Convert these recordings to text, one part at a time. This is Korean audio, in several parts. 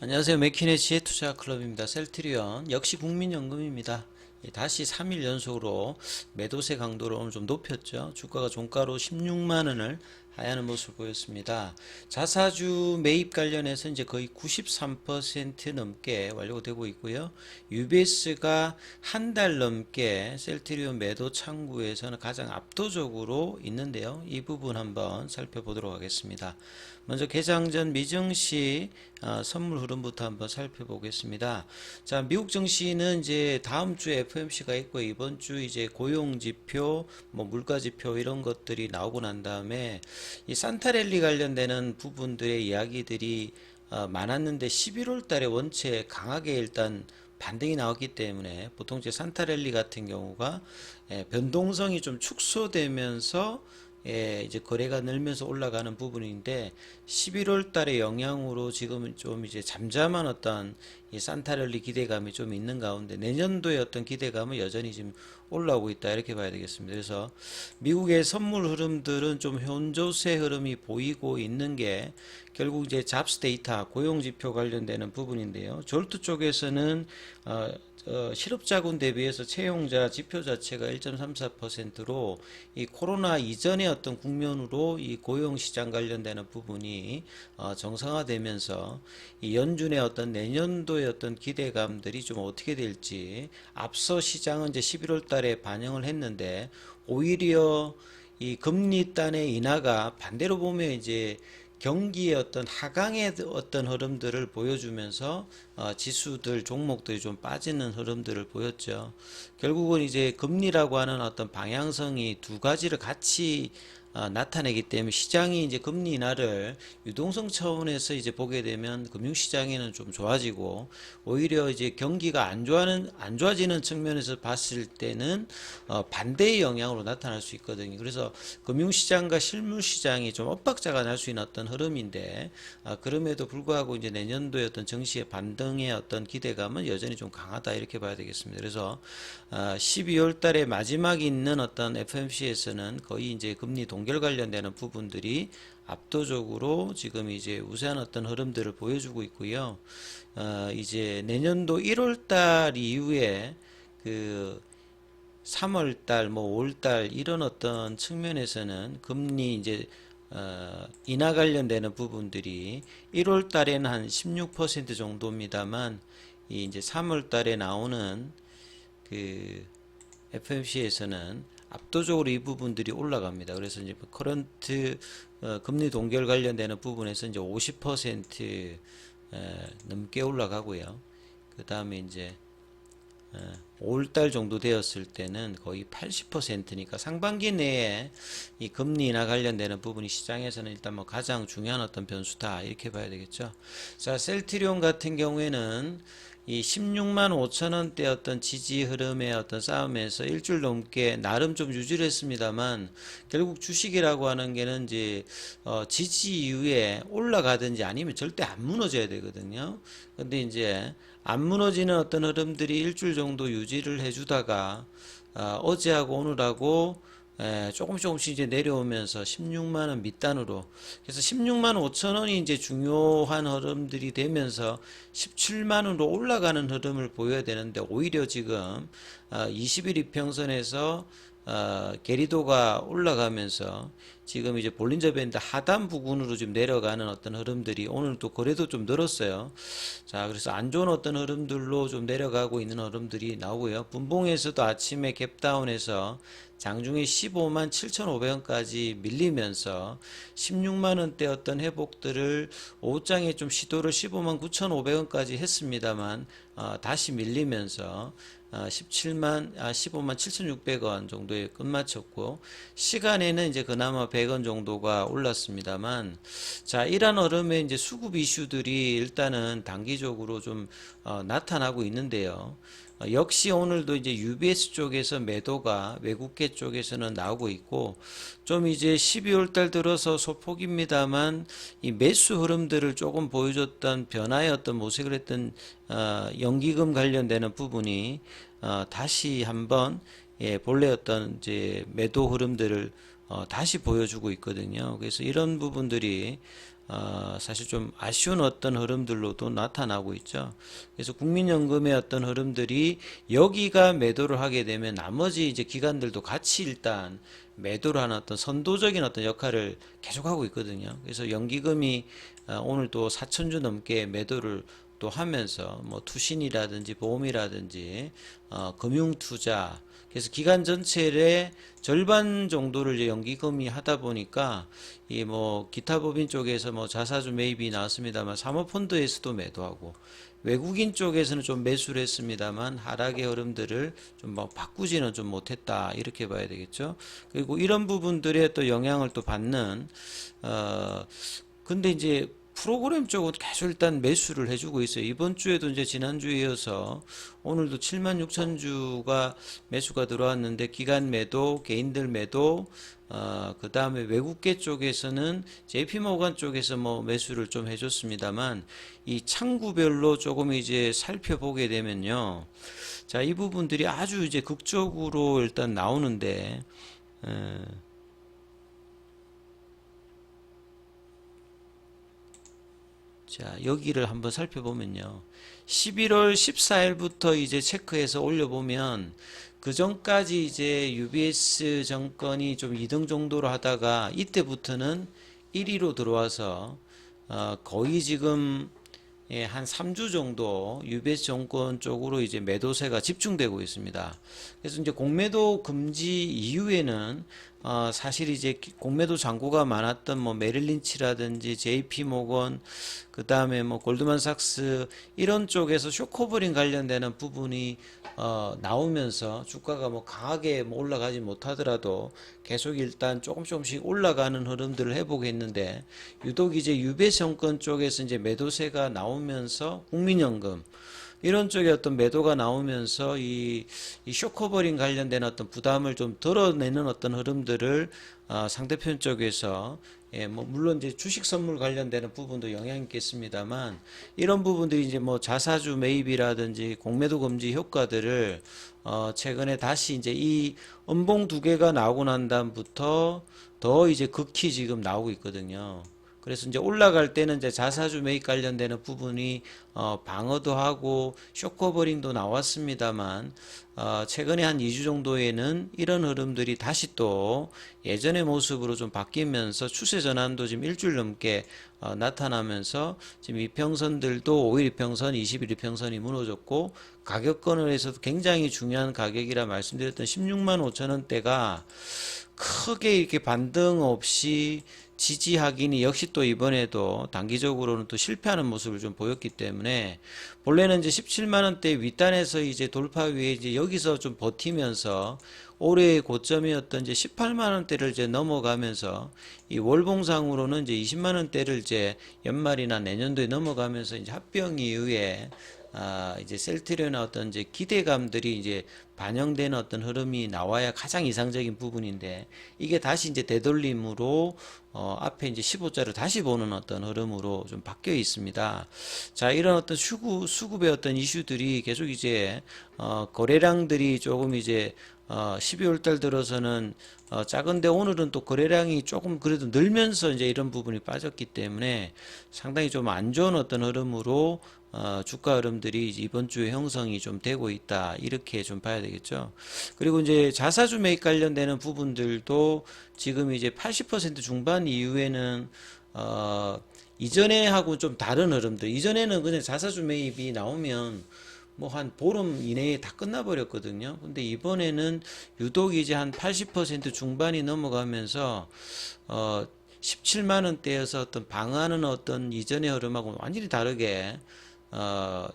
안녕하세요. 맥키네치의 투자클럽입니다. 셀트리온 역시 국민연금입니다. 다시 3일 연속으로 매도세 강도를 오늘 좀 높였죠. 주가가 종가로 16만 원을 하향하는 모습을 보였습니다. 자사주 매입 관련해서 이제 거의 93% 넘게 완료가 되고 있고요. UBS가 한 달 넘게 셀트리온 매도 창구에서는 가장 압도적으로 있는데요. 이 부분 한번 살펴보도록 하겠습니다. 먼저 개장 전 미증시 선물 흐름부터 한번 살펴보겠습니다. 자, 미국 증시는 이제 다음 주에 FOMC가 있고 이번 주 이제 고용 지표, 뭐 물가 지표 이런 것들이 나오고 난 다음에 이 산타랠리 관련되는 부분들의 이야기들이 많았는데 11월 달에 원체 강하게 일단 반등이 나왔기 때문에 보통 이제 산타랠리 같은 경우가 변동성이 좀 축소되면서 이제 거래가 늘면서 올라가는 부분인데 11월 달의 영향으로 지금은 좀 이제 잠잠한 어떤 이 산타랠리 기대감이 좀 있는 가운데 내년도의 어떤 기대감은 여전히 지금 올라오고 있다 이렇게 봐야 되겠습니다. 그래서 미국의 선물 흐름들은 좀 현조세 흐름이 보이고 있는 게 결국 이제 잡스 데이터 고용 지표 관련되는 부분인데요. 졸트 쪽에서는 실업자군 대비해서 채용자 지표 자체가 1.34%로 이 코로나 이전의 어떤 국면으로 이 고용 시장 관련되는 부분이 정상화되면서 이 연준의 어떤 내년도의 어떤 기대감들이 좀 어떻게 될지 앞서 시장은 이제 11월 달에 반영을 했는데 오히려 이 금리 단의 인하가 반대로 보면 이제 경기의 어떤 하강의 어떤 흐름들을 보여주면서 지수들 종목들이 좀 빠지는 흐름들을 보였죠. 결국은 이제 금리라고 하는 어떤 방향성이 두 가지를 같이 나타내기 때문에 시장이 이제 금리 인하를 유동성 차원에서 이제 보게 되면 금융시장에는 좀 좋아지고 오히려 이제 경기가 안 좋아지는 측면에서 봤을 때는 반대의 영향으로 나타날 수 있거든요. 그래서 금융시장과 실물시장이 좀 엇박자가 날 수 있는 어떤 흐름인데 그럼에도 불구하고 이제 내년도의 어떤 증시의 반등의 어떤 기대감은 여전히 좀 강하다 이렇게 봐야 되겠습니다. 그래서 12월 달에 마지막에 있는 어떤 FOMC에서는 거의 이제 금리 동결 관련되는 부분들이 압도적으로 지금 이제 우세한 어떤 흐름들을 보여주고 있고요. 이제 내년도 1월 달 이후에 그 3월 달, 뭐 5월 달 이런 어떤 측면에서는 금리 이제 인하 관련되는 부분들이 1월 달에는 한 16% 정도입니다만 이 이제 3월 달에 나오는 그 FMC에서는 압도적으로 이 부분들이 올라갑니다. 그래서 이제 커런트 금리 동결 관련되는 부분에서 이제 50% 넘게 올라가고요. 그 다음에 이제 5월달 정도 되었을 때는 거의 80%니까 상반기 내에 이 금리 인하 관련되는 부분이 시장에서는 일단 뭐 가장 중요한 어떤 변수다 이렇게 봐야 되겠죠. 자, 셀트리온 같은 경우에는 이 16만 5천 원대 어떤 지지 흐름의 어떤 싸움에서 일주일 넘게 나름 좀 유지를 했습니다만 결국 주식이라고 하는 게는 이제 지지 이후에 올라가든지 아니면 절대 안 무너져야 되거든요. 근데 이제 안 무너지는 어떤 흐름들이 일주일 정도 유지를 해주다가 어제하고 오늘하고 조금씩 이제 내려오면서 16만 원 밑단으로 그래서 16만 5천 원이 이제 중요한 흐름들이 되면서 17만 원으로 올라가는 흐름을 보여야 되는데 오히려 지금 20일 이평선에서 게리도가 올라가면서 지금 이제 볼린저 밴드 하단 부근으로 좀 내려가는 어떤 흐름들이 오늘 또 거래도 좀 늘었어요. 자, 그래서 안 좋은 어떤 흐름들로 좀 내려가고 있는 흐름들이 나오고요. 분봉에서도 아침에 갭다운해서 장중에 15만 7,500원까지 밀리면서 16만 원대 어떤 회복들을 오후장에 좀 시도를 15만 9,500원까지 했습니다만 다시 밀리면서 15만 7,600원 정도에 끝마쳤고 시간에는 이제 그나마 100원 정도가 올랐습니다만 자, 이러한 흐름에 이제 수급 이슈들이 일단은 단기적으로 좀 나타나고 있는데요. 역시 오늘도 이제 UBS 쪽에서 매도가 외국계 쪽에서는 나오고 있고 좀 이제 12월 달 들어서 소폭입니다만 이 매수 흐름들을 조금 보여줬던 변화의 어떤 모색을 했던 연기금 관련되는 부분이 다시 한번 본래 어떤 이제 매도 흐름들을 다시 보여주고 있거든요. 그래서 이런 부분들이 사실 좀 아쉬운 어떤 흐름들로도 나타나고 있죠. 그래서 국민연금의 어떤 흐름들이 여기가 매도를 하게 되면 나머지 이제 기관들도 같이 일단 매도를 하는 어떤 선도적인 어떤 역할을 계속하고 있거든요. 그래서 연기금이 오늘 또 4천주 넘게 매도를 또 하면서 뭐 투신이라든지 보험이라든지 금융투자, 그래서 기간 전체의 절반 정도를 이제 연기금이 하다 보니까 이 뭐 기타 법인 쪽에서 뭐 자사주 매입이 나왔습니다만 사모펀드에서도 매도하고 외국인 쪽에서는 좀 매수를 했습니다만 하락의 흐름들을 좀 뭐 바꾸지는 좀 못했다 이렇게 봐야 되겠죠. 그리고 이런 부분들에 또 영향을 또 받는 근데 이제 프로그램 쪽은 계속 일단 매수를 해주고 있어요. 이번 주에도 이제 지난주에 이어서 오늘도 7만 6천 주가 매수가 들어왔는데 기간 매도, 개인들 매도, 그 다음에 외국계 쪽에서는 JP모간 쪽에서 뭐 매수를 좀 해줬습니다만 이 창구별로 조금 이제 살펴보게 되면요. 자, 이 부분들이 아주 이제 극적으로 일단 나오는데, 자, 여기를 한번 살펴보면요. 11월 14일부터 이제 체크해서 올려보면 그 전까지 이제 UBS 정권이 좀 2등 정도로 하다가 이때부터는 1위로 들어와서 거의 지금 한 3주 정도 UBS 정권 쪽으로 이제 매도세가 집중되고 있습니다. 그래서 이제 공매도 금지 이후에는 사실 이제 공매도 잔고가 많았던 뭐 메릴린치라든지 JP 모건 그 다음에 뭐 골드만삭스 이런 쪽에서 쇼커버링 관련되는 부분이 나오면서 주가가 뭐 강하게 뭐 올라가지 못하더라도 계속 일단 조금씩 올라가는 흐름들을 해보겠는데 유독 이제 유배 정권 쪽에서 이제 매도세가 나오면서 국민연금 이런 쪽에 어떤 매도가 나오면서 이 쇼커버링 관련된 어떤 부담을 좀 덜어내는 어떤 흐름들을 상대편 쪽에서 뭐 물론 이제 주식 선물 관련되는 부분도 영향이 있겠습니다만 이런 부분들이 이제 뭐 자사주 매입이라든지 공매도 금지 효과들을 최근에 다시 이제 이 음봉 두 개가 나오고 난 다음부터 더 이제 극히 지금 나오고 있거든요. 그래서 이제 올라갈 때는 이제 자사주 매입 관련되는 부분이 방어도 하고 쇼커버링도 나왔습니다만 최근에 한 2주 정도에는 이런 흐름들이 다시 또 예전의 모습으로 좀 바뀌면서 추세 전환도 지금 일주일 넘게 나타나면서 지금 이평선들도 5일 이평선, 20일 이평선이 무너졌고 가격권에서도 굉장히 중요한 가격이라 말씀드렸던 16만 5천 원대가 크게 이렇게 반등 없이 지지하기니 역시 또 이번에도 단기적으로는 또 실패하는 모습을 좀 보였기 때문에 본래는 이제 17만 원대 윗단에서 이제 돌파 위에 이제 여기서 좀 버티면서 올해의 고점이었던 이제 18만 원대를 이제 넘어가면서 이 월봉상으로는 이제 20만 원대를 이제 연말이나 내년도에 넘어가면서 이제 합병 이후에 이제 셀트리온의 어떤 이제 기대감들이 이제 반영되는 어떤 흐름이 나와야 가장 이상적인 부분인데 이게 다시 이제 되돌림으로 앞에 이제 15자를 다시 보는 어떤 흐름으로 좀 바뀌어 있습니다. 자, 이런 어떤 수급의 어떤 이슈들이 계속 이제 거래량들이 조금 이제 12월 달 들어서는 작은데 오늘은 또 거래량이 조금 그래도 늘면서 이제 이런 부분이 빠졌기 때문에 상당히 좀 안 좋은 어떤 흐름으로 주가 흐름들이 이번 주에 형성이 좀 되고 있다 이렇게 좀 봐야 되겠죠. 그리고 이제 자사주 매입 관련되는 부분들도 지금 이제 80% 중반 이후에는 이전에 하고 좀 다른 흐름들, 이전에는 그냥 자사주 매입이 나오면 뭐 한 보름 이내에 다 끝나버렸거든요. 근데 이번에는 유독 이제 한 80% 중반이 넘어가면서 17만 원대여서 어떤 방어하는 어떤 이전의 흐름하고 완전히 다르게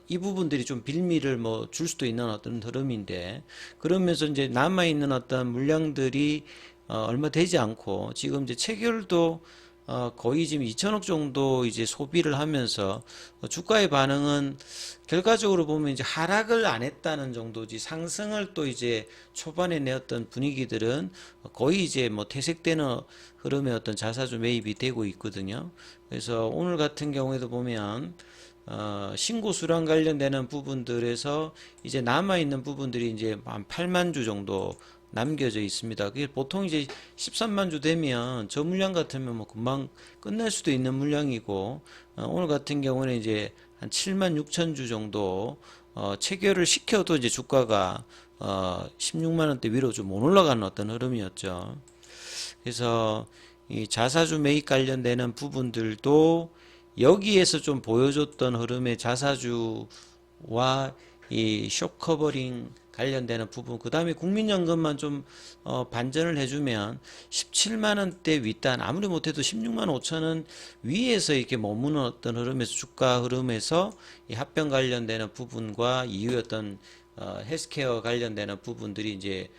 이 부분들이 좀 빌미를 뭐 줄 수도 있는 어떤 흐름인데 그러면서 이제 남아있는 어떤 물량들이 얼마 되지 않고 지금 이제 체결도 거의 지금 2천억 정도 이제 소비를 하면서 주가의 반응은 결과적으로 보면 이제 하락을 안 했다는 정도지 상승을 또 이제 초반에 내었던 분위기들은 거의 이제 뭐 퇴색되는 흐름의 어떤 자사주 매입이 되고 있거든요. 그래서 오늘 같은 경우에도 보면 신고 수량 관련되는 부분들에서 이제 남아있는 부분들이 이제 한 8만 주 정도 남겨져 있습니다. 그게 보통 이제 13만 주 되면 저 물량 같으면 뭐 금방 끝날 수도 있는 물량이고, 오늘 같은 경우는 이제 한 7만 6천 주 정도 체결을 시켜도 이제 주가가 16만 원대 위로 좀 못 올라가는 어떤 흐름이었죠. 그래서 이 자사주 매입 관련되는 부분들도 여기에서 좀 보여줬던 흐름의 자사주와 이 숏커버링 관련되는 부분, 그 다음에 국민연금만 좀 반전을 해주면 17만 원대 윗단, 아무리 못해도 16만 5천 원 위에서 이렇게 머무는 어떤 흐름에서, 주가 흐름에서 이 합병 관련되는 부분과 이후 어떤 헬스케어 관련되는 부분들이 이제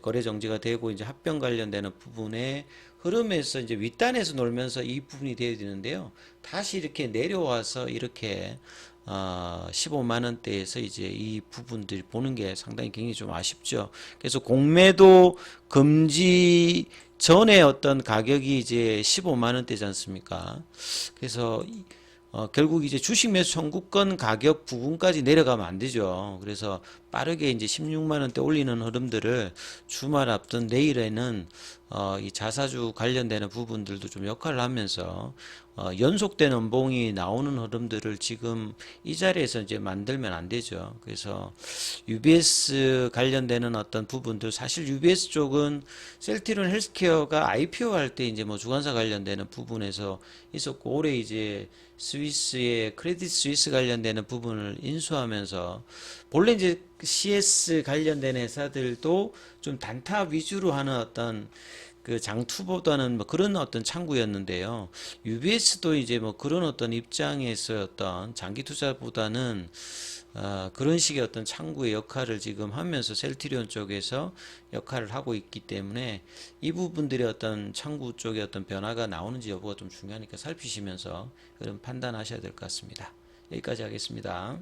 거래 정지가 되고 이제 합병 관련되는 부분에 흐름에서 이제 윗단에서 놀면서 이 부분이 되어야 되는데요. 다시 이렇게 내려와서 이렇게 15만 원대에서 이제 이 부분들 보는 게 상당히 굉장히 좀 아쉽죠. 그래서 공매도 금지 전에 어떤 가격이 이제 15만 원대지 않습니까? 그래서 결국 이제 주식 매수 청구권 가격 부분까지 내려가면 안 되죠. 그래서 빠르게 이제 16만 원대 올리는 흐름들을 주말 앞둔 내일에는 이 자사주 관련되는 부분들도 좀 역할을 하면서 연속된 연봉이 나오는 흐름들을 지금 이 자리에서 이제 만들면 안 되죠. 그래서 UBS 관련되는 어떤 부분들, 사실 UBS 쪽은 셀트리온 헬스케어가 IPO 할 때 이제 뭐 주관사 관련되는 부분에서 있었고, 올해 이제 스위스의 크레딧 스위스 관련되는 부분을 인수하면서 본래 이제 CS 관련된 회사들도 좀 단타 위주로 하는 어떤 그 장투보다는 뭐 그런 어떤 창구였는데요. UBS도 이제 뭐 그런 어떤 입장에서 어떤 장기 투자보다는 그런 식의 어떤 창구의 역할을 지금 하면서 셀트리온 쪽에서 역할을 하고 있기 때문에 이 부분들의 어떤 창구 쪽의 어떤 변화가 나오는지 여부가 좀 중요하니까 살피시면서 그런 판단하셔야 될 것 같습니다. 여기까지 하겠습니다.